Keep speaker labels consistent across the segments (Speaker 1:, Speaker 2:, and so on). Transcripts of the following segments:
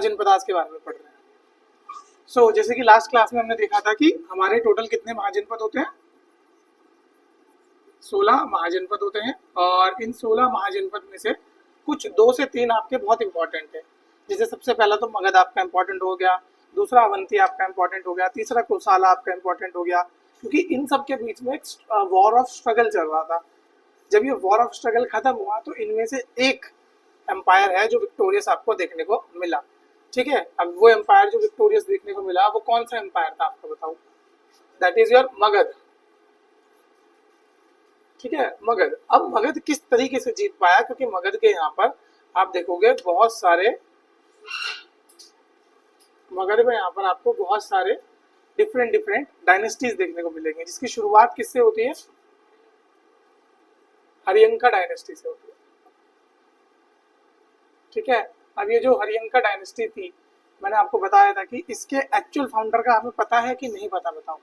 Speaker 1: महाजनपदास के बारे में पढ़ रहे हैं। सो जैसे कि लास्ट क्लास में हमने देखा था कि हमारे टोटल कितने महाजनपद होते हैं, 16 महाजनपद होते हैं, और इन 16 महाजनपद में से कुछ 2 से 3 आपके बहुत इंपॉर्टेंट है। जैसे सबसे पहला तो मगध आपका इंपॉर्टेंट हो गया, दूसरा अवंती आपका इंपॉर्टेंट हो गया, तीसरा कोसाला आपका इंपॉर्टेंट हो गया, क्योंकि इन सब के बीच में एक वॉर ऑफ स्ट्रगल चल रहा था। जब ये वॉर ऑफ स्ट्रगल खत्म हुआ तो इनमें से एक एम्पायर है जो विक्टोरियस आपको देखने को मिला। ठीक है, अब वो एम्पायर जो विक्टोरियस देखने को मिला वो कौन सा एम्पायर था आपको बताओ? That is your Magadh. ठीक है, मगध। अब मगध किस तरीके से जीत पाया, क्योंकि मगध के यहाँ पर आप देखोगे बहुत सारे, मगध में यहाँ पर आपको बहुत सारे डिफरेंट डायनेस्टीज देखने को मिलेंगे, जिसकी शुरुआत किससे होती है? हरियंका डायनेस्टी से होती है। ठीक है, अब ये जो हरियंका डायनेस्टी थी, मैंने आपको बताया था कि इसके एक्चुअल फाउंडर का हमें पता है कि नहीं पता, बताओ?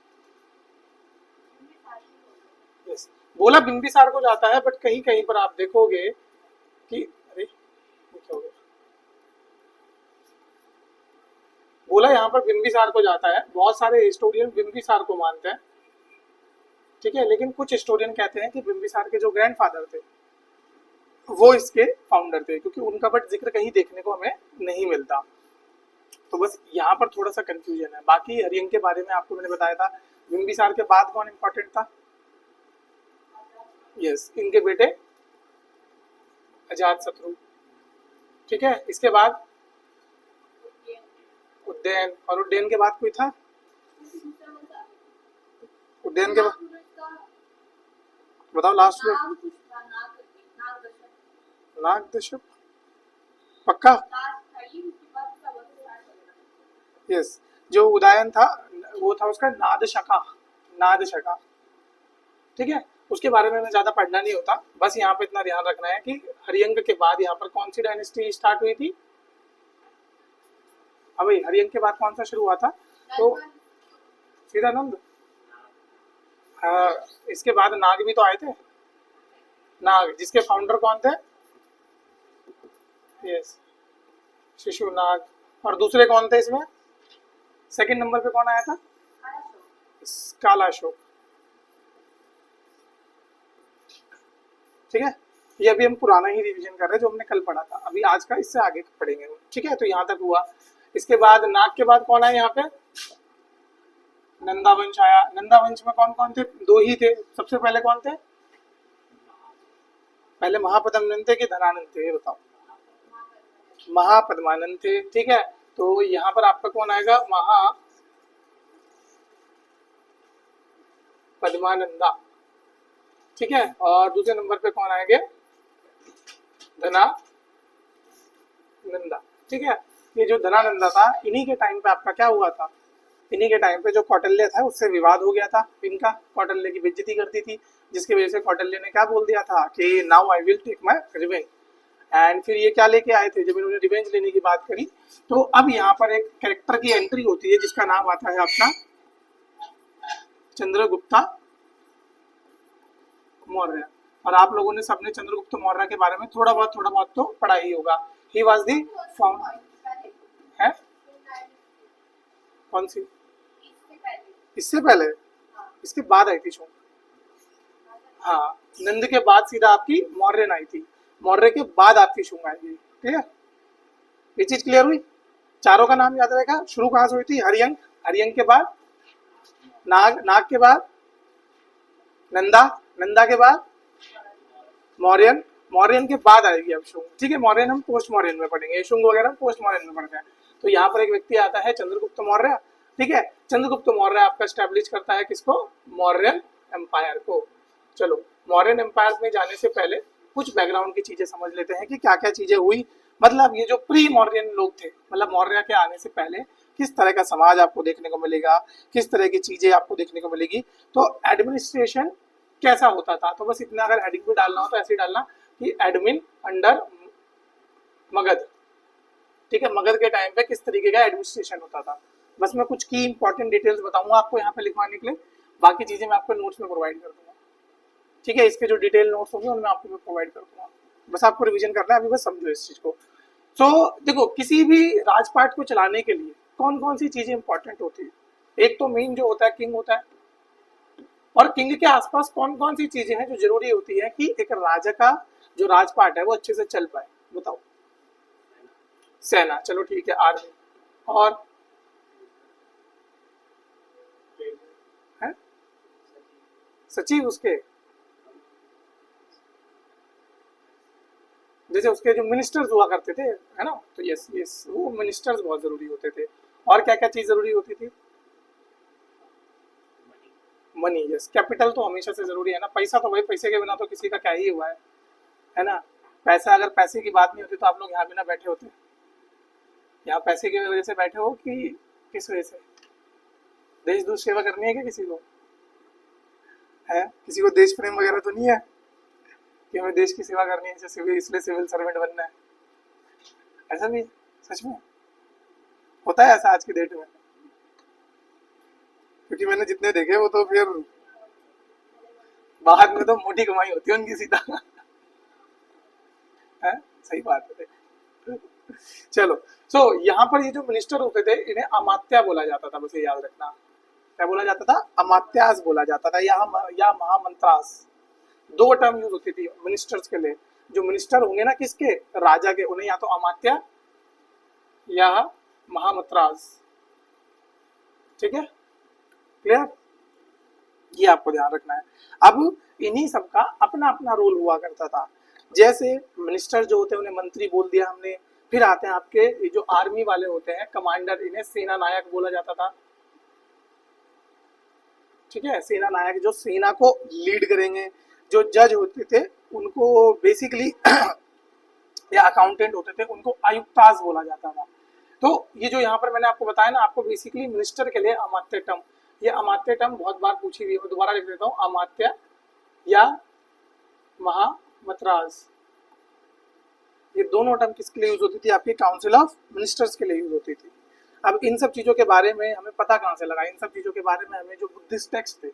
Speaker 1: yes. बोला बिंबिसार को जाता है, बट कहीं कहीं पर आप देखोगे कि अरे क्या हो गया, बोला यहाँ पर बिंबिसार को जाता है। बहुत सारे हिस्टोरियन बिंबिसार को मानते हैं, ठीक है, लेकिन कुछ हिस्टोरियन कहते हैं कि बिंबिसार के जो ग्रैंडफादर थे वो इसके फाउंडर थे, क्योंकि उनका बट जिक्र कहीं देखने को हमें नहीं मिलता। तो बस यहाँ पर थोड़ा सा कंफ्यूजन है। बाकी हरियंक के बारे में आपको मैंने बताया था। बिंबिसार के बाद कौन इंपॉर्टेंट था? यस, इनके बेटे अजात शत्रु। ठीक है, इसके बाद उज्जैन, और उज्जैन के बाद कोई था? उज्जैन के बाद बताओ लास्ट में। नागदशक, पक्का? यस, जो उदयन था वो था उसका नादशका, नादशका। ठीक है, उसके बारे में ज्यादा पढ़ना नहीं होता, बस यहाँ पे इतना ध्यान रखना है कि हरियंक के बाद यहाँ पर कौन सी डायनेस्टी स्टार्ट हुई थी? अब भाई हरियंक के बाद कौन सा शुरू हुआ था? तो सीधानंद। इसके बाद नाग भी तो आए थे, नाग, जिसके फाउंडर कौन थे? यस, शिशुनाग। और दूसरे कौन थे इसमें? सेकंड नंबर पे कौन आया था? कालाशोक। ठीक है, ये अभी हम पुराना ही रिवीजन कर रहे हैं जो हमने कल पढ़ा था, अभी आज का इससे आगे पढ़ेंगे। ठीक है, तो यहाँ तक हुआ। इसके बाद नाग के बाद कौन आया यहाँ पे? नंदा वंश आया। नंदा वंश में कौन कौन थे? 2 ही थे। सबसे पहले कौन थे? पहले महापद्मानंद थे कि धनानंद थे, ये बताओ? महापद्मानंद थे। ठीक है, तो यहाँ पर आपका कौन आएगा? महापद्मानंदा। ठीक है, और दूसरे नंबर पे कौन आएंगे? धनानंदा। ठीक है, ये जो धनानंदा था, इन्हीं के टाइम पे आपका क्या हुआ था? इन्हीं के टाइम पे जो कौटिल्य था उससे विवाद हो गया था। इनका कौटिल्य की बेइज्जती करती थी, जिसकी वजह से कौटिल्य ने क्या बोल दिया था कि now I will take my revenge. And फिर ये क्या लेके आए थे जब इन्होंने रिवेंज लेने की बात करी? तो अब यहाँ पर एक कैरेक्टर की एंट्री होती है जिसका नाम आता है आपका चंद्रगुप्ता मौर्य। और आप लोगों ने सबने चंद्रगुप्त मौर्य के बारे में थोड़ा बहुत तो पढ़ा ही होगा। ही वाज दी फाउंडर है। कौन सी? इससे पहले? इसके बाद आई थी शो। हाँ, नंद के बाद सीधा आपकी मौर्य आई थी, मौर्य के बाद आपकी शुंग आएगी। ठीक है, ये चीज क्लियर हुई? चारों का नाम याद रहेगा। शुरू कहाँ से हुई थी? हरियंक। हरियंक के बाद नाग, नाग के बाद नंदा, नंदा के बाद मौर्यन, मौर्यन के बाद आएगी अब शुंग। ठीक है, मौर्यन हम पोस्ट मौर्यन में पढ़ेंगे, शुंग वगैरह पोस्ट मौर्यन में पढ़ते हैं। तो यहाँ पर एक व्यक्ति आता है चंद्रगुप्त मौर्य। ठीक है, चंद्रगुप्त मौर्य आपका स्टैब्लिश करता है किसको? मौर्यन एम्पायर को। चलो, मौर्यन एम्पायर में जाने से पहले कुछ बैकग्राउंड की चीजें समझ लेते हैं कि क्या क्या चीजें हुई। मतलब ये जो प्री मौर्यन लोग थे, मतलब मौर्य के आने से पहले किस तरह का समाज आपको देखने को मिलेगा, किस तरह की चीजें आपको देखने को मिलेगी, तो एडमिनिस्ट्रेशन कैसा होता था। तो बस इतना, अगर हेडिंग भी डालना हो तो ऐसे ही डालना कि एडमिन अंडर मगध। ठीक है, मगध के टाइम पे किस तरीके का एडमिनिस्ट्रेशन होता था। बस मैं कुछ की इंपॉर्टेंट डिटेल्स बताऊंगा आपको यहाँ पे लिखवाने के लिए, बाकी चीजें मैं आपको नोट्स में प्रोवाइड कर दूंगा। ठीक है, इसके जो डिटेल नोट्स होंगे उनमें आपको मैं प्रोवाइड कर दूंगा, बस आपको रिवीजन करना है अभी, बस समझो इस चीज को। देखो किसी भी राजपाट को चलाने के लिए कौन कौन सी चीजें इंपॉर्टेंट होती है। एक तो मेन जो होता है किंग होता है, और किंग के आसपास कौन कौन सी चीजें हैं जो जरूरी होती है कि एक राजा का जो राजपाट है वो अच्छे से चल पाए, बताओ। सेना, चलो ठीक है, आर्मी, और है सचिव उसके, जैसे उसके जो मिनिस्टर्स हुआ करते थे, है ना, तो यस यस वो मिनिस्टर्स बहुत जरूरी होते थे। और क्या क्या चीज जरूरी होती थी? मनी, यस, कैपिटल तो हमेशा से जरूरी है ना, पैसा तो भाई, पैसे के बिना तो किसी का क्या ही हुआ है ना। पैसा, अगर पैसे की बात नहीं होती तो आप लोग यहाँ भी ना बैठे होते। यहाँ पैसे की वजह से बैठे हो कि किस वजह से? देश दूर सेवा करनी है क्या किसी को? है किसी को देश प्रेम वगैरह तो नहीं है कि हमें देश की सेवा करनी है, जैसे इसलिए सिविल सर्वेंट बनना है? ऐसा भी सच में होता है ऐसा आज की डेट में? क्योंकि मैंने जितने देखे वो तो फिर बाहर में तो मोटी कमाई होती है उनकी सीधा। है, सही बात है। चलो, यहाँ पर ये जो मिनिस्टर होते थे इन्हें अमात्या बोला जाता था, बस ये याद रखना। क्या बोला जाता था? अमात्यास बोला जाता था, या महामंत्रास। दो टर्म यूज होती थी मिनिस्टर्स के लिए। जो मिनिस्टर होंगे ना किसके, राजा के, उन्हें या तो अमात्या या महामंत्रास। ठीक है, क्लियर? ये आपको ध्यान रखना है। अब इन्हीं सबका अपना अपना रोल हुआ करता था। जैसे मिनिस्टर जो होते हैं उन्हें मंत्री बोल दिया हमने। फिर आते हैं आपके ये जो आर्मी वाले होते हैं कमांडर, इन्हें सेना नायक बोला जाता था। ठीक है, सेना नायक जो सेना को लीड करेंगे। जो जज होते थे उनको बेसिकली या अकाउंटेंट होते थे उनको आयुक्तास बोला जाता था। तो ये जो यहाँ पर मैंने आपको बताया ना, आपको बेसिकली मिनिस्टर के लिए अमात्य टर्म, ये अमात्य टर्म बहुत बार पूछी हुई है, मैं दोबारा लिख देता हूँ, अमात्य या महामंत्रास। ये दोनों टर्म किसके लिए यूज होती थी? आपके काउंसिल ऑफ मिनिस्टर्स के लिए यूज होती थी। अब इन सब चीजों के बारे में हमें पता कहाँ से लगा? इन सब चीजों के बारे में हमें जो बुद्धिस्ट टेक्स्ट थे,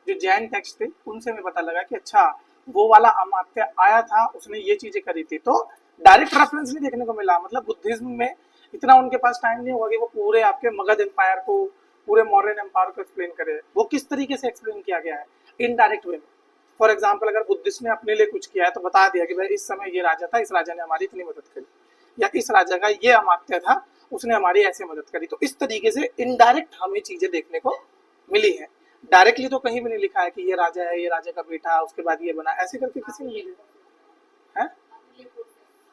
Speaker 1: जो जैन टेक्स्ट थे, उनसे हमें पता लगा कि अच्छा वो वाला अमात्य आया था, उसने ये चीजें करी थी। तो डायरेक्ट रेफरेंस नहीं देखने को मिला, मतलब बुद्धिज्म में इतना उनके पास टाइम नहीं होगा कि वो पूरे आपके मगध एम्पायर को, पूरे मौर्यन एम्पायर को एक्सप्लेन करे। वो किस तरीके से एक्सप्लेन किया गया है? इनडायरेक्ट वे में। फॉर एग्जाम्पल, अगर बुद्धिस्ट ने अपने लिए कुछ किया है तो बता दिया कि भाई इस समय ये राजा था, इस राजा ने हमारी इतनी मदद करी, या इस राजा का ये अमात्य था, उसने हमारी ऐसे मदद करी। तो इस तरीके से इनडायरेक्ट हमें चीजें देखने को मिली है। डायरेक्टली तो कहीं भी नहीं लिखा है कि ये राजा है, ये राजा का बेटा, उसके बाद ये बना, ऐसे करके किसी ने नहीं है।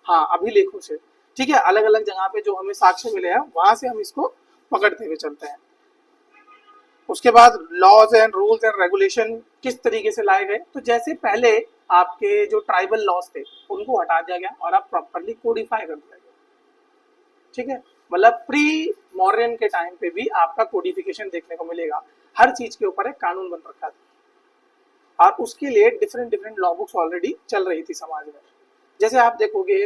Speaker 1: हाँ, अभिलेखों से। ठीक है, अलग अलग जगह पे जो हमें साक्ष्य मिले हैं वहां से हम इसको पकड़ते हुए चलते हैं। उसके बाद laws and rules and regulation किस तरीके से लाए गए? तो जैसे पहले आपके जो ट्राइबल लॉज थे उनको हटा दिया गया और अब प्रॉपर्ली कोडिफाई कर दिया गया। ठीक है, मतलब प्री मॉडर्न के टाइम पे भी आपका कोडिफिकेशन देखने को मिलेगा। हर चीज के ऊपर एक कानून बन रखा था और उसके लिए different different law books already चल रही थी समाज में। जैसे आप देखोगे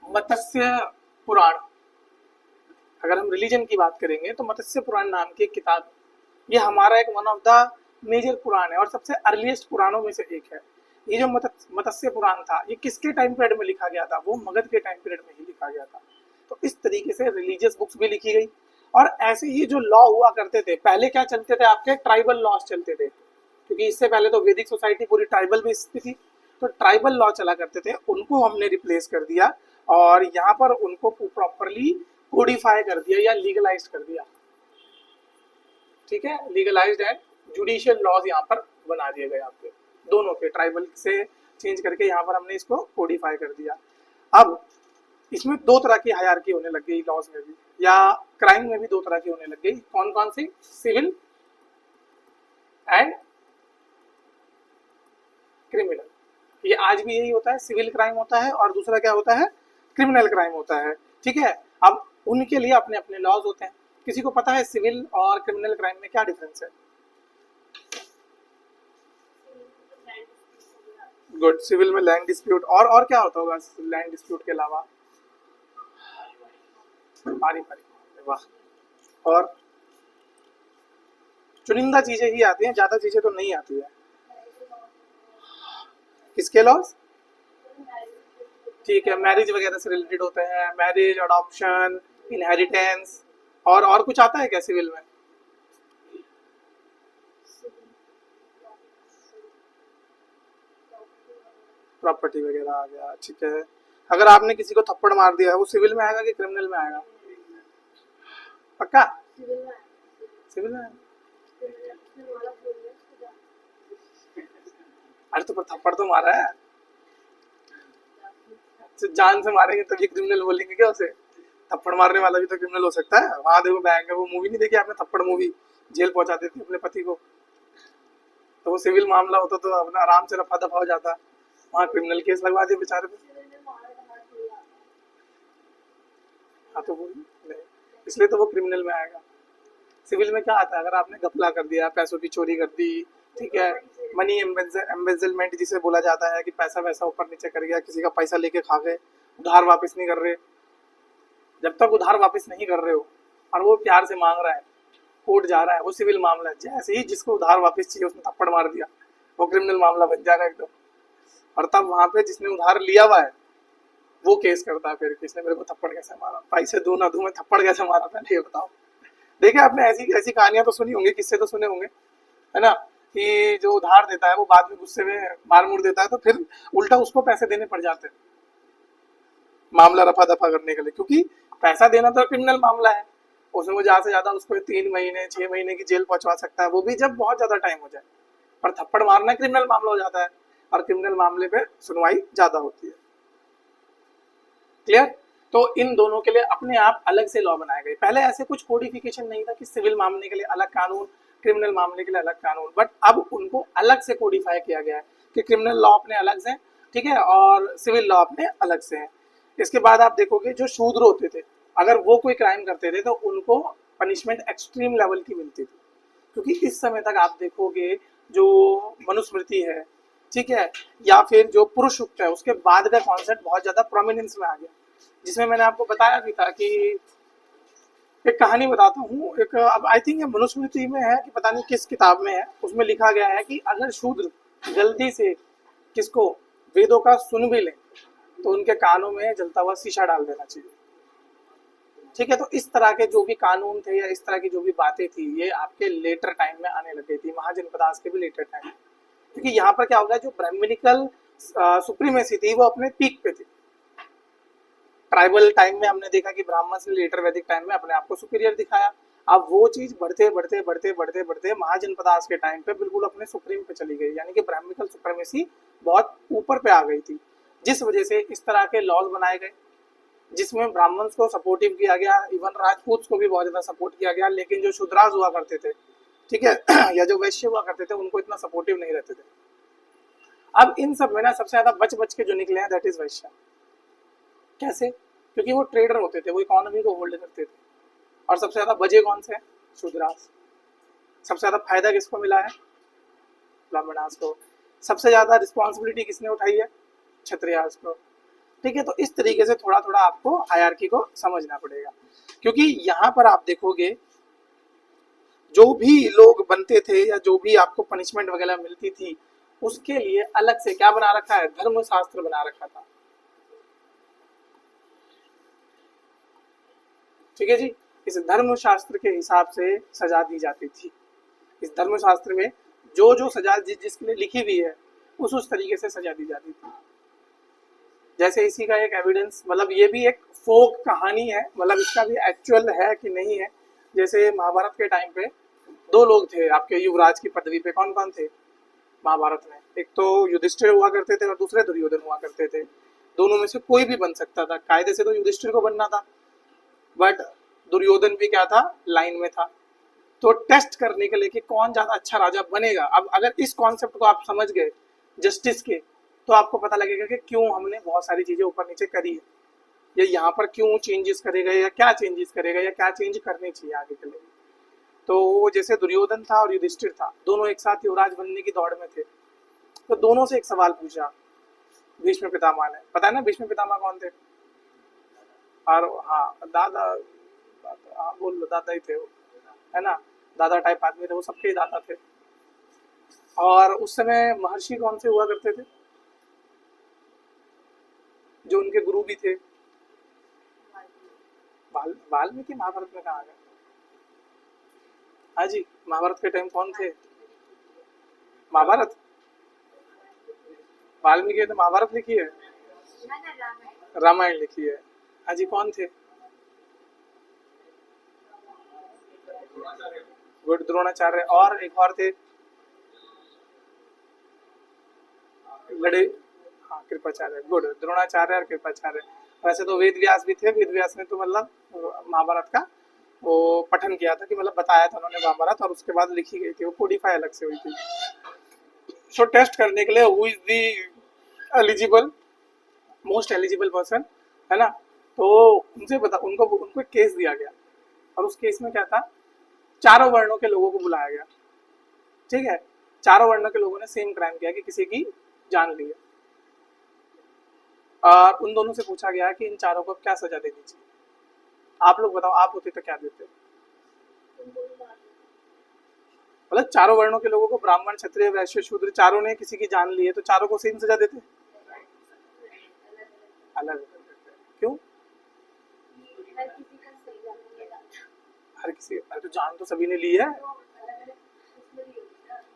Speaker 1: मत्स्य पुराण, अगर हम रिलीजन की बात करेंगे तो मत्स्य पुराण नाम की एक किताब, ये हमारा एक वन ऑफ द मेजर पुराण है और सबसे अर्लीस्ट पुराणों में से एक है। ये जो मत्स्य पुराण था ये किसके टाइम पीरियड में लिखा गया था? वो मगध के टाइम पीरियड में ही लिखा गया था। तो इस तरीके से रिलीजियस बुक्स भी लिखी गई। और ऐसे ही जो लॉ हुआ करते थे, पहले क्या चलते थे आपके? ट्राइबल लॉज चलते थे, क्योंकि इससे पहले तो वैदिक सोसाइटी पूरी ट्राइबल बेस्ड थी। तो ट्राइबल लॉ चला करते थे, उनको हमने रिप्लेस कर दिया और यहाँ पर उनको प्रॉपरली कोडिफाई कर दिया या लीगलाइज कर दिया। ठीक है, लीगलाइज्ड एंड जुडिशियल लॉज यहाँ पर बना दिए गए आपके, दोनों के, ट्राइबल से चेंज करके यहाँ पर हमने इसको कोडिफाई कर दिया। अब इसमें दो तरह की हायरार्की होने लग गई लॉज में भी, या क्राइम में भी दो तरह की होने लग गई। कौन कौन सी? Civil and criminal. ये आज भी यही होता है, सिविल क्राइम होता है और दूसरा क्या होता है? क्रिमिनल क्राइम होता है। ठीक है, अब उनके लिए अपने अपने लॉज होते हैं। किसी को पता है सिविल और क्रिमिनल क्राइम में क्या डिफरेंस है? गुड, सिविल में लैंड डिस्प्यूट, और क्या होता होगा लैंड डिस्प्यूट के अलावा? पारिवारिक, वाह। और चुनिंदा चीजें ही आती हैं, ज्यादा चीजें तो नहीं आती है। किसके लॉज? ठीक है, मैरिज वगैरह से रिलेटेड होते हैं, मैरिज, अडॉप्शन, इनहेरिटेंस, और कुछ आता है क्या सिविल में? प्रॉपर्टी वगैरह आ गया, ठीक है। अगर आपने किसी को थप्पड़ मार दिया है, वो सिविल में आएगा कि क्रिमिनल में आएगा? पक्का? सिविल में आएगा। अरे तो पर थप्पड़ तो मारा है, तो जान से मारेंगे तभी क्रिमिनल बोलेंगे क्या उसे? थप्पड़ मारने वाला भी तो क्रिमिनल हो सकता है। वहां देखो बैंक है, वो मूवी नहीं देखी आपने, थप्पड़ मूवी, जेल पहुंचा देती अपने पति को, तो वो सिविल मामला होता तो अपना आराम से रफा दफा हो जाता। वहाँ क्रिमिनल केस लगवा दिए बेचारे पे। हाँ तो वो नहीं, इसलिए तो वो क्रिमिनल में आएगा। सिविल में क्या आता है, अगर आपने घपला कर दिया, पैसों की चोरी कर दी, ठीक है, मनी एम्बेजलमेंट जिसे बोला जाता है कि पैसा वैसा ऊपर नीचे कर गया, किसी का पैसा लेके खा गए, उधार वापस नहीं कर रहे, जब तक उधार वापस नहीं कर रहे हो और वो प्यार से मांग रहा है, कोर्ट जा रहा है, वो सिविल मामला है। जैसे ही जिसको उधार वापस चाहिए उसने थप्पड़ मार दिया, वो क्रिमिनल मामला बन जाएगा एकदम। और तब वहां पे जिसने उधार लिया हुआ है वो केस करता है फिर, किसने मेरे को थप्पड़ कैसे मारा, पैसे दूं ना दूं, मैं थप्पड़ कैसे मारा, पहले ये बताओ। देखिए आपने ऐसी ऐसी कहानियां तो सुनी होंगी, किस्से तो सुने होंगे, है ना, कि जो उधार देता है वो बाद में गुस्से में मार मुड़ देता है, तो फिर उल्टा उसको पैसे देने पड़ जाते हैं मामला रफा दफा करने के लिए, क्योंकि पैसा देना तो क्रिमिनल मामला है। उसमें वो ज्यादा से ज्यादा उसको 3 महीने 6 महीने की जेल पहुंचवा सकता है, वो भी जब बहुत ज्यादा टाइम हो जाए। पर थप्पड़ मारना क्रिमिनल मामला हो जाता है, और क्रिमिनल मामले पे सुनवाई ज्यादा होती है। क्लियर? तो इन दोनों के लिए अपने आप अलग से लॉ बनाए गए। पहले ऐसे कुछ कोडिफिकेशन नहीं था कि सिविल मामले के लिए अलग कानून, क्रिमिनल मामले के लिए अलग कानून, बट अब उनको अलग से कोडिफाई किया गया है कि क्रिमिनल लॉ अपने अलग से, ठीक है, और सिविल लॉ अपने अलग से है। इसके बाद आप देखोगे जो शूद्र होते थे, अगर वो कोई क्राइम करते थे तो उनको पनिशमेंट एक्सट्रीम लेवल की मिलती थी, क्योंकि इस समय तक आप देखोगे जो मनुस्मृति है, ठीक है, या फिर जो पुरुष युक्त है, उसके बाद का कॉन्सेप्ट बहुत ज्यादा प्रोमिनेंस में आ गया, जिसमें मैंने आपको बताया भी था कि एक कहानी बताता हूँ। एक अब आई थिंक ये मनुस्मृति में है कि पता नहीं किस किताब में है, उसमें लिखा गया है कि अगर शूद्र गलती से किसको वेदों का सुन भी ले तो उनके कानों में जलता हुआ शीशा डाल देना चाहिए। ठीक है, तो इस तरह के जो भी कानून थे या इस तरह की जो भी बातें थी, ये आपके लेटर टाइम में आने लग गई थी, महाजनपदास के भी लेटर टाइम, क्योंकि यहाँ पर क्या होगा, जो ब्राह्मणिकल सुप्रीमेसी थी वो अपने पीक पे थी। ट्राइबल टाइम में हमने देखा कि ब्राह्मण ने लेटर वैदिक टाइम में अपने आप को सुपीरियर दिखाया। अब वो चीज बढ़ते बढ़ते बढ़ते बढ़ते बढ़ते महाजनपदास के टाइम पे बिल्कुल अपने सुप्रीम पे चली गई, यानी कि ब्राह्मणिकल सुप्रीमेसी बहुत ऊपर पे आ गई थी, जिस वजह से इस तरह के लॉज बनाए गए जिसमें ब्राह्मण्स को सपोर्टिव किया गया, इवन राजपूत को भी बहुत ज्यादा सपोर्ट किया गया, लेकिन जो शूद्रास हुआ करते थे, ठीक है, या जो वैश्य हुआ करते थे, उनको इतना सपोर्टिव नहीं रहते थे। अब इन सब में ना सबसे ज्यादा बच बच के जो निकले हैं दैट इज वैश्य। कैसे? क्योंकि वो ट्रेडर होते थे, वो इकोनॉमी को होल्ड करते थे, और सबसे ज्यादा बजे कौन से? शूद्रास। सबसे ज्यादा फायदा किसको मिला है? ब्राह्मणास को। सबसे ज्यादा रिस्पॉन्सिबिलिटी किसने उठाई है? क्षत्रियास को। ठीक है, तो इस तरीके से थोड़ा थोड़ा आपको हायरार्की को समझना पड़ेगा, क्योंकि यहाँ पर आप देखोगे जो भी लोग बनते थे या जो भी आपको पनिशमेंट वगैरह मिलती थी, उसके लिए अलग से क्या बना रखा है? धर्मशास्त्र बना रखा था। ठीक है जी, इस धर्मशास्त्र के हिसाब से सजा दी जाती थी। इस धर्मशास्त्र में जो जो सजा जिसके लिए लिखी हुई है उस तरीके से सजा दी जाती थी। जैसे इसी का एक एविडेंस, मतलब ये भी एक फोक कहानी है, मतलब इसका भी एक्चुअल है कि नहीं है। जैसे महाभारत के टाइम पे दो लोग थे आपके युवराज की पदवी पे, कौन कौन थे महाभारत में? एक तो युधिष्ठिर हुआ करते थे और दूसरे दुर्योधन हुआ करते थे। दोनों में से कोई भी बन सकता था, कायदे से तो युधिष्ठिर को बनना था, बट दुर्योधन भी क्या था? लाइन में था। तो टेस्ट करने के लिए कि कौन ज्यादा अच्छा राजा बनेगा, अब अगर इस कॉन्सेप्ट को आप समझ गए जस्टिस के, तो आपको पता लगेगा कि क्यों हमने बहुत सारी चीजें ऊपर नीचे करी है, या यहाँ पर क्यों चेंजेस करेगा, या क्या चेंजेस करेगा, या क्या चेंज करनी चाहिए आगे के लिए। तो जैसे दुर्योधन था और युधिष्ठिर था, दोनों एक साथ युवराज बनने की दौड़ में थे, तो दोनों से एक सवाल पूछा भीष्म पितामह ने। पता है ना भीष्म पितामह कौन थे? और हाँ, दादा, हाँ बोल लो, दादा ही थे वो, है ना, दादा टाइप आदमी थे वो, सबके ही दादा थे। और उस समय महर्षि कौन से हुआ करते थे? जो उनके गुरु भी थे? वाल्मीकि महाभारत में कहाँ आ गए? हाँ जी, महाभारत के टाइम कौन थे? महाभारत, वाल्मीकि ने महाभारत लिखी है, रामायण लिखी है। हाँ जी, कौन थे? गुड, द्रोणाचार्य। और एक और थे लड़े, हाँ कृपाचार्य। गुड, द्रोणाचार्य और कृपाचार्य। वैसे तो वेद व्यास भी थे, वेद व्यास ने तो मतलब महाभारत का वो पठन किया था, कि मतलब बताया था उन्होंने महाभारत, और उसके बाद लिखी गई थी, वो कोडिफाई अलग से हुई थी। सो टेस्ट करने के लिए who is the eligible, most eligible person, है ना, तो उनसे बता, उनको एक केस दिया गया, और उस केस में क्या था, चारों वर्णों के लोगों को बुलाया गया, ठीक है। चारों वर्णों के लोगों ने सेम क्राइम किया कि किसी की जान ली है, और उन दोनों से पूछा गया कि इन चारों को क्या सजा देनी चाहिए। आप लोग बताओ, आप होते तो क्या देते? मतलब चारों वर्णों के लोगों को, ब्राह्मण क्षत्रिय वैश्य शूद्र, चारों ने किसी की जान ली है, तो चारों को सेम सजा देते? अलग देते। क्यों? हर किसी, अरे तो जान तो सभी ने ली है,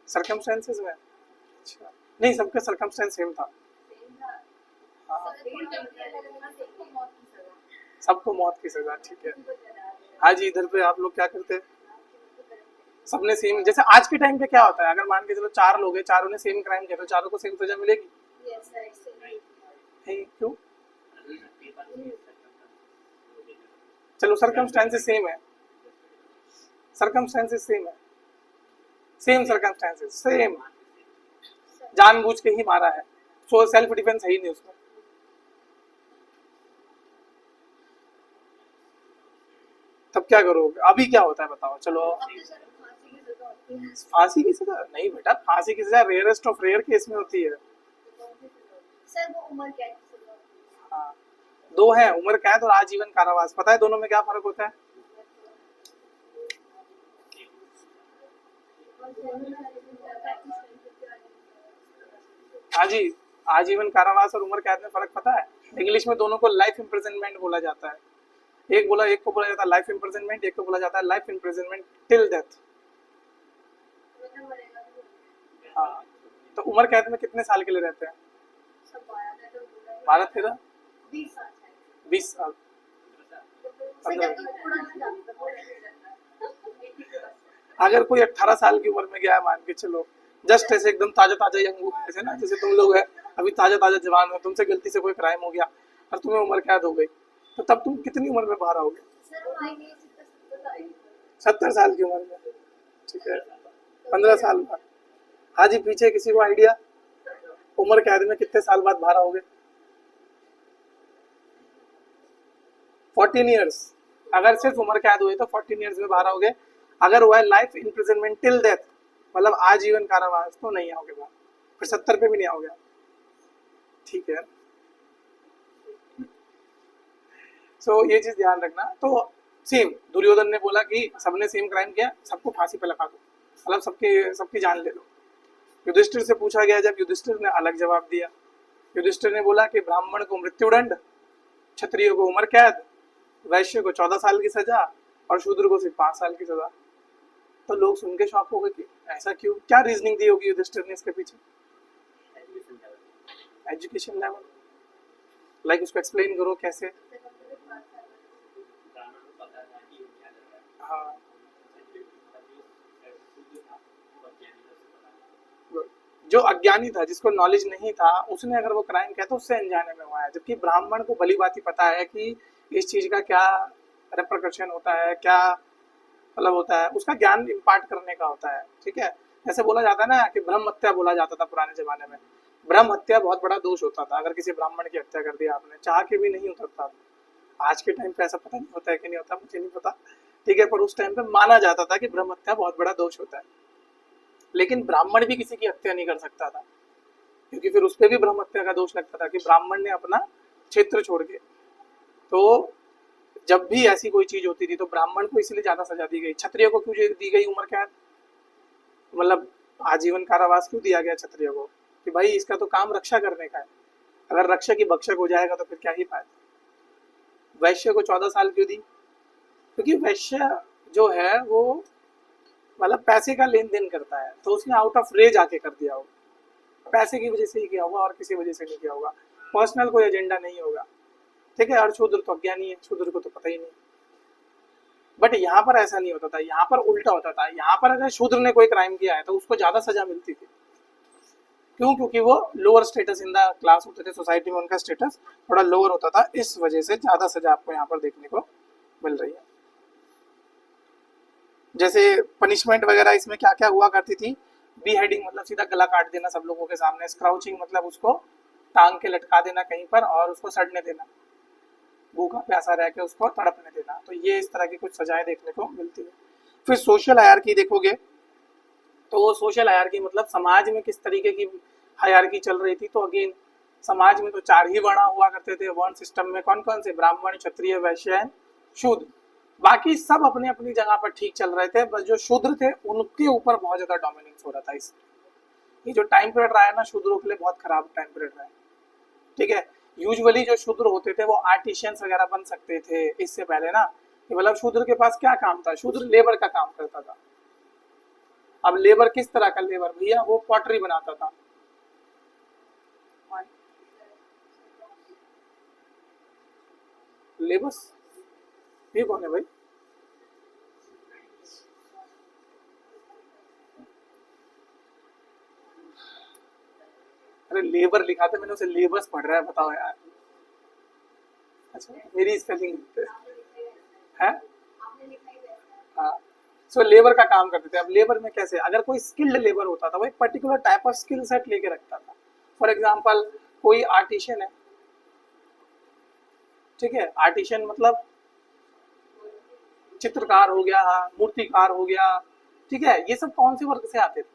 Speaker 1: सर्कमस्टेंसेस में। अच्छा, नहीं, सबका सर्कमस्टेंस सेम था। हाँ, सबको मौत की सजा, ठीक है। हाँ जी, इधर पे आप लोग क्या करते हैं? सबने सेम, जैसे आज के टाइम पे क्या होता है, अगर मान के चलो 4 लोग हैं, चारों ने सेम क्राइम किया, तो चारों को सेम सजा मिलेगी? नहीं, क्यों? चलो सर्कमस्टेंसेस सेम है, सर्कमस्टेंसेस सेम है, सेम सर्कमस्टेंसेस सेम, जानबूझ के ही मारा है, सो सेल्फ डिफेंस है ही नहीं उसमें। तब क्या करोगे? अभी क्या होता है बताओ? चलो, फांसी की सजा नहीं बेटा, फांसी की सजा रेयरेस्ट ऑफ रेयर केस में होती है। हाँ, दो है, उम्र कैद और आजीवन कारावास। पता है दोनों में क्या फर्क होता है? हाँ जी, आजीवन कारावास और उम्र कैद में फर्क पता है? इंग्लिश में दोनों को लाइफ इम्प्रिजनमेंट बोला जाता है। एक को बोला जाता है लाइफ इम्प्रिजनमेंट, एक को बोला जाता है लाइफ इम्प्रिजनमेंट टिल डेथ। हाँ, तो उम्र कैद में कितने साल के लिए रहते हैं? 12 13 20 साल, 15। अगर कोई 18 साल की उम्र में गया है, मान के चलो, जस्ट ऐसे एकदम ताजा ताजा यंग, ऐसे ना जैसे तुम लोग है, अभी ताजा ताजा जवान हो, तुमसे गलती से कोई क्राइम हो गया और तुम्हें उम्र कैद हो गई, तो तब तुम कितनी उम्र में बाहर आओगे? 70 साल की उम्र में, ठीक है, 15 साल बाद। हाँ जी, पीछे किसी को आइडिया, उम्र कैद में कितने साल बाद बाहर आओगे? 14 ईयर्स। अगर सिर्फ उम्र कैद हुई तो 14 ईयर्स में बाहर आओगे। अगर हुआ है लाइफ इम्प्रिजनमेंट टिल डेथ, मतलब आजीवन कारावास, तो नहीं आओगे बाहर, फिर 70 पे भी नहीं आओगे, ठीक है। सो ये चीज ध्यान रखना। तो सेम दुर्योधन ने बोला कि सबने सेम क्राइम किया, सबको फांसी पे लगा दो, मतलब सबकी जान ले लो। युधिष्ठिर से पूछा गया, जब युधिष्ठिर ने अलग जवाब दिया। युधिष्ठिर ने बोला कि ब्राह्मण को मृत्युदंड, क्षत्रिय को उम्र कैद, वैश्य को 14 साल की सजा और शूद्र को सिर्फ 5 साल की सजा। तो लोग सुन के शॉक हो गए कि ऐसा क्यों, क्या रीजनिंग दी होगी युधिष्ठिर ने इसके पीछे? एजुकेशन लेवल, लाइक उसको एक्सप्लेन करो कैसे। हाँ, जो अज्ञानी था, जिसको नॉलेज नहीं था, उसने अगर वो क्राइम किया तो उससे अनजाने में हुआ है, जबकि ब्राह्मण को भली बात ही पता है कि इस चीज का क्या रेप्रकशन होता है, क्या मतलब होता है, उसका ज्ञान इम्पार्ट करने का होता है, ठीक है। ऐसे बोला जाता है ना कि ब्रह्म हत्या बोला जाता था पुराने जमाने में। ब्रह्म हत्या बहुत बड़ा दोष होता था, अगर किसी ब्राह्मण की हत्या कर दी आपने, चाह के भी नहीं उतरता था। आज के टाइम पे ऐसा पता नहीं होता है कि नहीं होता, मुझे नहीं पता, ठीक है, पर उस टाइम पे माना जाता था कि ब्रह्म हत्या बहुत बड़ा दोष होता है। लेकिन ब्राह्मण भी किसी की हत्या नहीं कर सकता था, क्योंकि फिर उस पर भी ब्रह्म हत्या का दोष लगता था कि ब्राह्मण ने अपना क्षेत्र छोड़ के। तो जब भी ऐसी कोई चीज होती थी तो ब्राह्मण को इसलिए ज्यादा सजा दी गई। क्षत्रिय को क्यों दी गई उम्र कैद, मतलब आजीवन कारावास क्यों दिया गया क्षत्रिय को? कि भाई इसका तो काम रक्षा करने का है, अगर रक्षक ही भक्षक हो जाएगा तो फिर क्या ही फायदा। वैश्य को 14 साल क्यों दी? क्योंकि वैश्य जो है वो मतलब पैसे का लेन देन करता है, तो उसने आउट ऑफ रेज आके कर दिया होगा, पैसे की वजह से ही किया होगा और किसी वजह से नहीं किया होगा, पर्सनल कोई एजेंडा नहीं होगा। ठीक है, और शूद्र तो अज्ञानी है, शूद्र को तो पता ही नहीं। बट यहाँ पर ऐसा नहीं होता था, यहाँ पर उल्टा होता था। यहाँ पर अगर शूद्र ने कोई क्राइम किया है तो उसको ज्यादा सजा मिलती थी। क्यों? क्योंकि वो lower status in the class होते थे, सोसाइटी में उनका स्टेटस थोड़ा लोअर होता था, इस वजह से ज्यादा सजा आपको यहाँ पर देखने को मिल रही है। जैसे पनिशमेंट वगैरह इसमें क्या क्या हुआ करती थी? बी हेडिंग मतलब सीधा गला काट देना सब लोगों के सामने, स्क्राउचिंग मतलब उसको टांग के लटका देना कहीं पर और उसको सड़ने देना, भूखा प्यासा रह के उसको तड़पने देना। तो ये इस तरह की कुछ सजाएं देखने को मिलती है। फिर सोशल हायरार्की देखोगे तो सोशल हायरार्की मतलब समाज में किस तरीके की हायरार्की चल रही थी। तो अगेन समाज में तो 4 ही वर्ण हुआ करते थे वर्ण सिस्टम में। कौन कौन से? ब्राह्मण, क्षत्रिय, वैश्य एंड शूद्र। बाकी सब अपने अपनी जगह पर ठीक चल रहे थे, बस जो शूद्र थे उनके ऊपर बहुत ज्यादा डोमिनेंस हो रहा था। इस ये जो टाइम पीरियड रहा है ना शूद्रों के लिए बहुत खराब टाइम पीरियड रहा है। ठीक है, यूजुअली जो शूद्र होते थे वो आर्टिशियंस वगैरह बन सकते थे इससे पहले ना, मतलब शूद्र के पास क्या काम था? शूद्र लेबर का काम करता था। अब लेबर किस तरह का लेबर भैया? वो पॉटरी बनाता था। लेबर्स ये कौन है भाई? अरे लेबर लिखा था मैंने, उसे लेबर्स पढ़ रहा है, बताओ यार। अच्छा मेरी स्पेलिंग है। हाँ, सो लेबर का काम करते थे। अब लेबर में कैसे? अगर कोई स्किल्ड लेबर होता था वो एक particular type of skill set लेके रखता था। फॉर एग्जांपल कोई आर्टिशियन है, ठीक है, आर्टिशियन मतलब चित्रकार हो गया, मूर्तिकार हो गया, ठीक है, ये सब कौन से वर्ग से आते थे?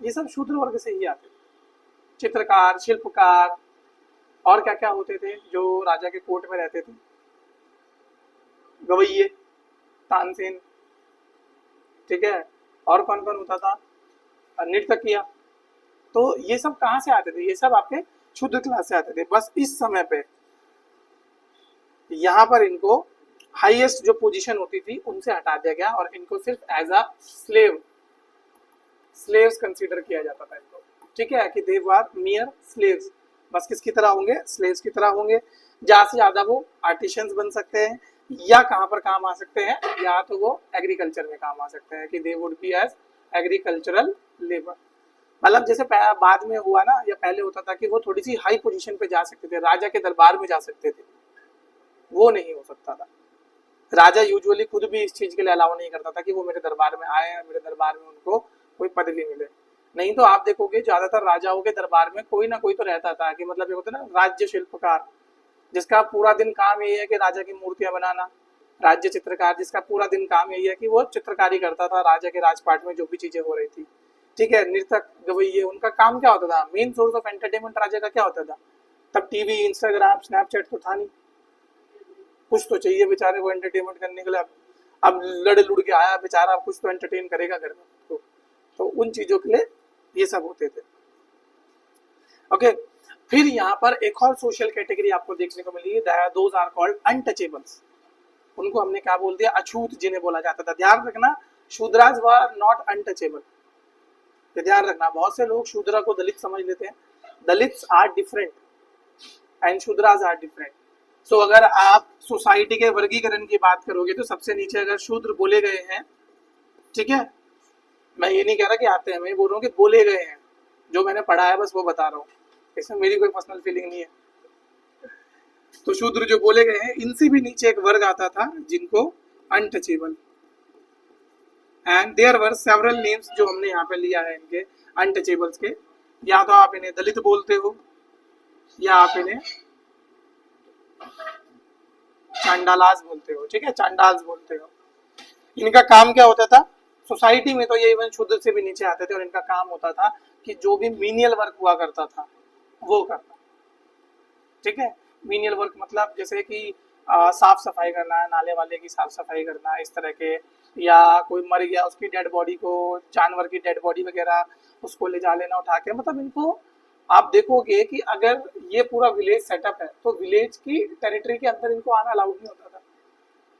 Speaker 1: ये सब शूद्र वर्ग से ही आते थे। चित्रकार, शिल्पकार और क्या क्या होते थे जो राजा के कोर्ट में रहते थे? गवैये, तानसेन, ठीक है, और कौन कौन होता था? नर्तकिया। तो ये सब कहाँ से आते थे? ये सब आपके शूद्र क्लास से आते थे। बस इस समय पे यहाँ पर इनको हाईएस्ट जो पोजीशन होती थी उनसे हटा दिया गया और इनको सिर्फ एज अ स्लेव्स कंसीडर किया जाता था इनको। ठीक है, कि दे वर मियर स्लेव्स। बस किसकी तरह होंगे? स्लेव्स की तरह होंगे। ज्यादा से ज्यादा वो आर्टिशियंस बन सकते हैं या कहाँ पर काम आ सकते हैं, या तो वो एग्रीकल्चर में काम आ सकते हैं कि they would be as agricultural labour. मतलब जैसे बाद में हुआ ना, या पहले होता था कि वो थोड़ी सी हाई पोजीशन पे जा सकते थे, राजा के दरबार में जा सकते थे, वो नहीं हो सकता था। राजा यूजुअली खुद भी इस चीज के लिए अलाउ नहीं करता था कि वो मेरे दरबार में आए, मेरे दरबार में उनको कोई पदवी मिले। नहीं तो आप देखोगे ज्यादातर राजाओं के दरबार में कोई ना कोई तो रहता था कि मतलब ये होता ना राज्य शिल्पकार, जिसका पूरा दिन काम यही है कि राजा की मूर्तियां बनाना। राज्य चित्रकार, जिसका पूरा दिन काम यही है कि वो चित्रकारी करता था राजा के राजपाट में जो भी चीजें हो रही थी। ठीक है, नृतक, गवैये, उनका काम क्या होता था? मेन सोर्स ऑफ एंटरटेनमेंट राजा का क्या होता था? तब टीवी, इंस्टाग्राम, स्नैपचैट तो था नहीं, कुछ तो चाहिए बेचारे को एंटरटेनमेंट करने के लिए। अब लड़ लुड़ के आया बेचारा, अब कुछ तो एंटरटेन करेगा घर में, तो उन चीजों के लिए ये सब होते थे। ओके, फिर यहाँ पर एक और सोशल कैटेगरी आपको देखने को मिली, दोज आर कॉल्ड अनटचेबल्स। उनको हमने क्या बोल दिया? अछूत जिन्हें बोला जाता था। ध्यान रखना, शूद्रास वर नॉट अनटचेबल। ध्यान रखना, बहुत से लोग शूद्रा को दलित समझ लेते हैं। Dalits are different and Shudras are different. So अगर आप सोसाइटी के वर्गीकरण की बात करोगे तो सबसे नीचे अगर शूद्र बोले गए हैं, ठीक है, मैं ये नहीं कह रहा कि आते हैं, मैं बोल रहा हूँ कि बोले गए हैं, जो मैंने पढ़ा है बस वो बता रहा हूँ, इसमें मेरी कोई पर्सनल फीलिंग नहीं है। तो शूद्र जो बोले गए हैं, इनसे भी नीचे एक वर्ग आता था जिनको untouchable, and there were several names जो हमने यहाँ पे लिया है इनके अनटचेबल्स के। या तो आप इन्हें दलित बोलते हो या आप इन्हें चांडालाज बोलते हो। ठीक है, चांडाल्स बोलते हो। इनका काम क्या होता था? सोसाइटी में तो ये इवन शूद्र से भी नीचे आते थे और इनका काम होता था कि जो भी मीनियल वर्क हुआ करता था वो करना। ठीक है, मीनियल वर्क मतलब जैसे कि साफ सफाई करना, नाले वाले की साफ सफाई करना, इस तरह के, या कोई मर गया उसकी डेड बॉडी को, जानवर की डेड बॉडी वगैरह उसको ले जा लेना उठा के, मतलब इनको आप देखोगे कि अगर ये पूरा विलेज सेटअप है तो विलेज की टेरिटरी के अंदर इनको आना अलाउड नहीं होता था।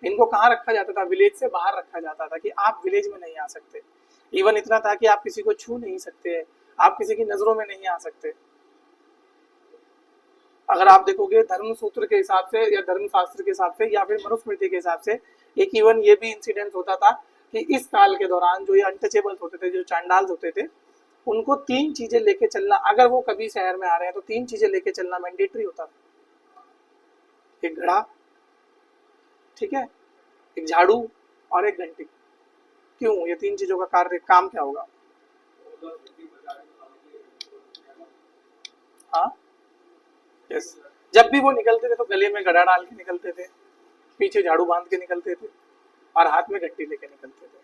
Speaker 1: इनको कहाँ रखा जाता था? विलेज से बाहर रखा जाता था कि आप विलेज में नहीं आ सकते। इवन इतना था कि आप किसी को छू नहीं सकते, आप किसी की नजरों में नहीं आ सकते। अगर आप देखोगे धर्म सूत्र के हिसाब से या धर्म शास्त्र के हिसाब से या फिर मनुस्मृति के हिसाब से, एक इवन ये भी इंसिडेंट होता था कि इस काल के दौरान जो ये अनटचेबल्स होते थे, जो चांडाल्स होते थे, उनको 3 चीजें लेके चलना, अगर वो कभी शहर में आ रहे हैं तो 3 चीजें लेके चलना मैंडेटरी होता था। एक घड़ा, ठीक है, एक झाड़ू और एक घंटी। क्यों? ये 3 चीजों का कार्य काम क्या होगा? हाँ, यस। जब भी वो निकलते थे तो गले में गड़ा डाल के निकलते थे, पीछे झाड़ू बांध के निकलते थे और हाथ में घंटी लेके निकलते थे।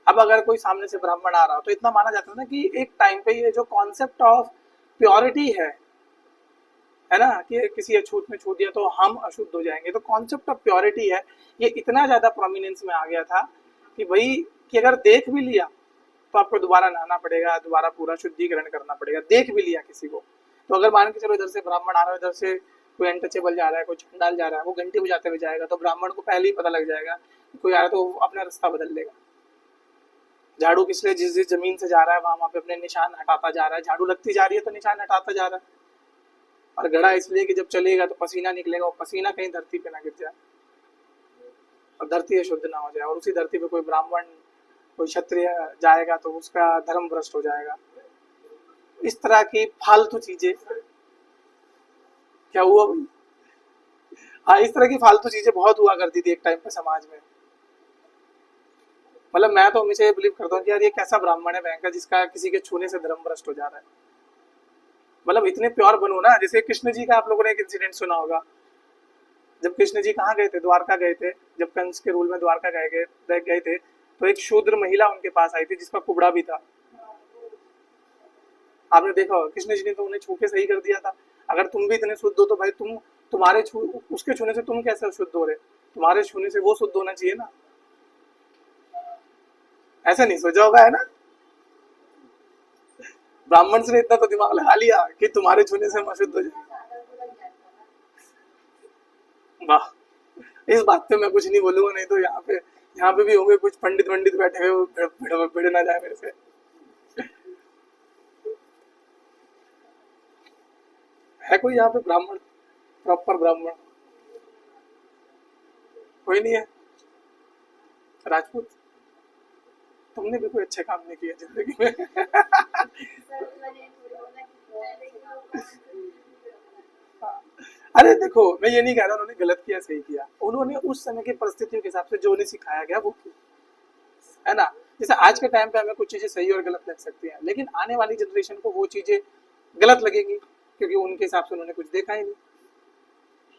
Speaker 1: अब अगर कोई सामने से ब्राह्मण आ रहा हो तो इतना माना जाता था ना कि एक टाइम पे ये जो कॉन्सेप्ट ऑफ प्योरिटी है ना, कि किसी अछूत में छू दिया तो हम अशुद्ध हो जाएंगे, तो कॉन्सेप्ट ऑफ प्योरिटी है, ये इतना ज्यादा प्रोमिनेंस में आ गया था कि भाई कि अगर देख भी लिया तो आपको दोबारा नहाना पड़ेगा, दोबारा पूरा शुद्धिकरण करना पड़ेगा। देख भी लिया किसी को तो अगर मान के चलो इधर से ब्राह्मण आ रहा है, इधर से कोई अनटचेबल जा रहा है, कोई चंडाल जा रहा है, वो घंटी बजाते हुए जाएगा तो ब्राह्मण को पहले ही पता लग जाएगा कोई आ रहा है, तो वो अपना रास्ता बदल लेगा। झाड़ू किस लिए? जिस जिस जमीन से जा रहा है वहां पे अपने निशान हटाता जा रहा है, झाड़ू लगती जा रही है तो निशान हटाता जा रहा है। और घड़ा इसलिए कि जब चलेगा तो पसीना निकलेगा, और पसीना कहीं धरती पे ना गिर जाए और धरती अशुद्ध ना हो जाए, और उसी धरती पे कोई ब्राह्मण, कोई क्षत्रिय जाएगा तो उसका धर्म भ्रष्ट हो जाएगा। इस तरह की फालतू चीजें, क्या हुआ भाई? हाँ, इस तरह की फालतू चीजें बहुत हुआ करती थी एक टाइम पे समाज में। मतलब मैं तो हमेशा ये बिलीव करता हूँ कि यार ये कैसा ब्राह्मण है भयंकर जिसका किसी के छूने से धर्म भ्रष्ट हो जा रहा है। मतलब इतने प्योर बनो ना। जैसे कृष्ण जी का आप लोगों ने एक इंसिडेंट सुना होगा, जब कृष्ण जी कहाँ गए थे? द्वारका गए थे। जब कंस के रूल में द्वारका गए थे तो एक शूद्र महिला उनके पास आई थी जिसका कुबड़ा भी था। आपने देखा होगा, कृष्ण जी ने तो उन्हें छू के सही कर दिया था। अगर तुम भी इतने शुद्ध हो तो भाई तुम्हारे उसके छूने से तुम कैसे शुद्ध हो रहे? तुम्हारे छूने से वो शुद्ध होना चाहिए ना। ऐसा नहीं सोचा होगा, है ना? ब्राह्मण से इतना तो दिमाग लगा लिया कि तुम्हारे छूने से हम अशुद्ध हो जाए। वाह, इस बात पे मैं कुछ नहीं बोलूंगा, नहीं तो यहाँ पे भी होंगे कुछ पंडित वंडित बैठे हुए, भिड़ ना जाए मेरे से। है कोई यहाँ पे ब्राह्मण, प्रॉपर ब्राह्मण? कोई नहीं है? राजपूत? तुमने भी कोई अच्छे काम नहीं किए जिंदगी में। अरे देखो, मैं ये नहीं कह रहा उन्होंने गलत किया सही किया, उन्होंने उस समय की परिस्थितियों के हिसाब से जो उन्हें सिखाया गया वो किया, है ना। जैसे आज के टाइम पे हमें कुछ चीजें सही और गलत लग सकती हैं, लेकिन आने वाली जनरेशन को वो चीजें गलत लगेंगी क्योंकि उनके हिसाब से उन्होंने कुछ देखा ही नहीं,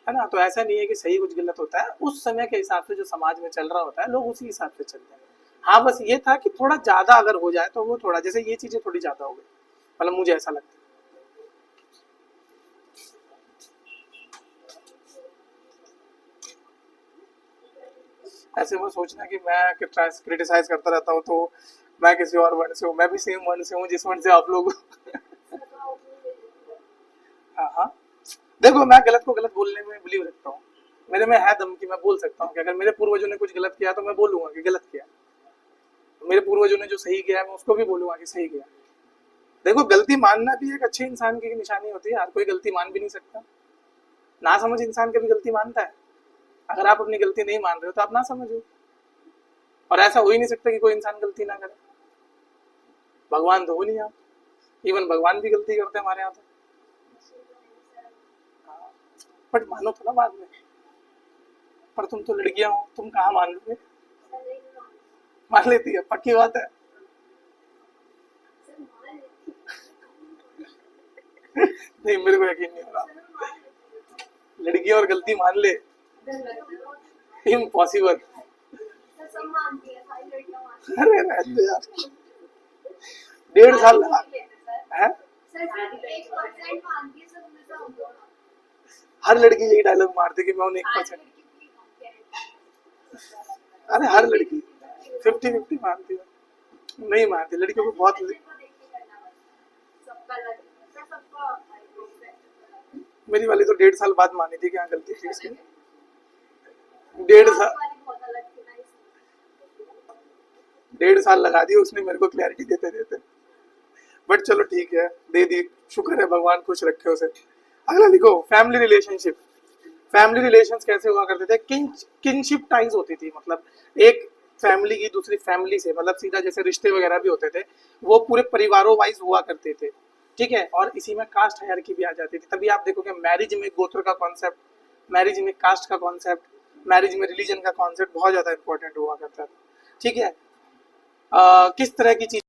Speaker 1: है ना। तो ऐसा नहीं है कि सही कुछ गलत होता है, उस समय के हिसाब से जो समाज में चल रहा होता है लोग उसी हिसाब से चलते हैं। हाँ, बस ये था कि थोड़ा ज्यादा अगर हो जाए तो वो थोड़ा, जैसे ये चीजें थोड़ी ज्यादा हो गई, मतलब मुझे ऐसा लगता है। ऐसे वो सोचना कि मैं क्रिटिसाइज करता रहता हूँ तो मैं किसी और वर्ण से हूँ, मैं भी सेम वर्ण से हूँ जिस वर्ण से आप लोग। हाँ हाँ, देखो मैं गलत को गलत बोलने में बिलीव रखता हूँ, मेरे में है दम कि मैं बोल सकता हूँ कि अगर मेरे पूर्वजों ने कुछ गलत किया तो मैं बोलूंगा कि गलत किया, तो मेरे पूर्वजों ने जो सही किया है मैं उसको भी बोलूंगा कि सही किया। देखो, गलती मानना भी एक अच्छे इंसान की निशानी होती है, हर कोई गलती मान भी नहीं सकता। ना समझ इंसान कभी गलती मानता है? अगर आप अपनी गलती नहीं मान रहे हो तो आप ना समझो, और ऐसा हो ही नहीं सकता कि कोई इंसान गलती ना करे। भगवान तो हो नहीं आप, इवन भगवान भी गलती करते हैं हमारे यहाँ तो। बट मानो तो ना बाद में। पर तुम तो लड़कियां हो, तुम कहाँ मान लोगे? मान लेती है, पक्की बात है। नहीं, मेरे को यकीन नहीं हो रहा लड़की और गलती मान ले, इम्पॉसिबल। अरे रहने दो यार, 1.5 साल है। हर लड़की यही डायलॉग मारती कि मैं उन्हें 1%। अरे हर लड़की 50-50 मानती है, नहीं मानती लड़कियों को बहुत। मेरी वाली तो 1.5 साल बाद मानी थी कि हाँ गलती थी इसकी। 1.5 साल,
Speaker 2: वाली बहुत अलग थी ना इसलिए।
Speaker 1: 1.5 साल लगा दिया उसने मेरे को क्लैरिटी देते देते। बट चलो ठीक है, दे दी, शुक्र है भगवान खुश रखे उसे। अगला लिखो, फैमिली रिलेशनशिप। फैमिली रिलेशंस कैसे हुआ करते थे? किनशिप टाइज होती थी, मतलब एक फैमिली की दूसरी फैमिली से, मतलब सीधा जैसे रिश्ते वगैरह भी होते थे, वो पूरे परिवारों वाइज हुआ करते थे, ठीक है। और इसी में कास्ट हायरार्की भी आ जाती थी। तभी आप देखोगे मैरिज में गोत्र का कॉन्सेप्ट, मैरिज में कास्ट का कॉन्सेप्ट, मैरिज में रिलीजन का कॉन्सेप्ट बहुत ज्यादा इंपॉर्टेंट हुआ करता था, ठीक है। किस तरह की चीज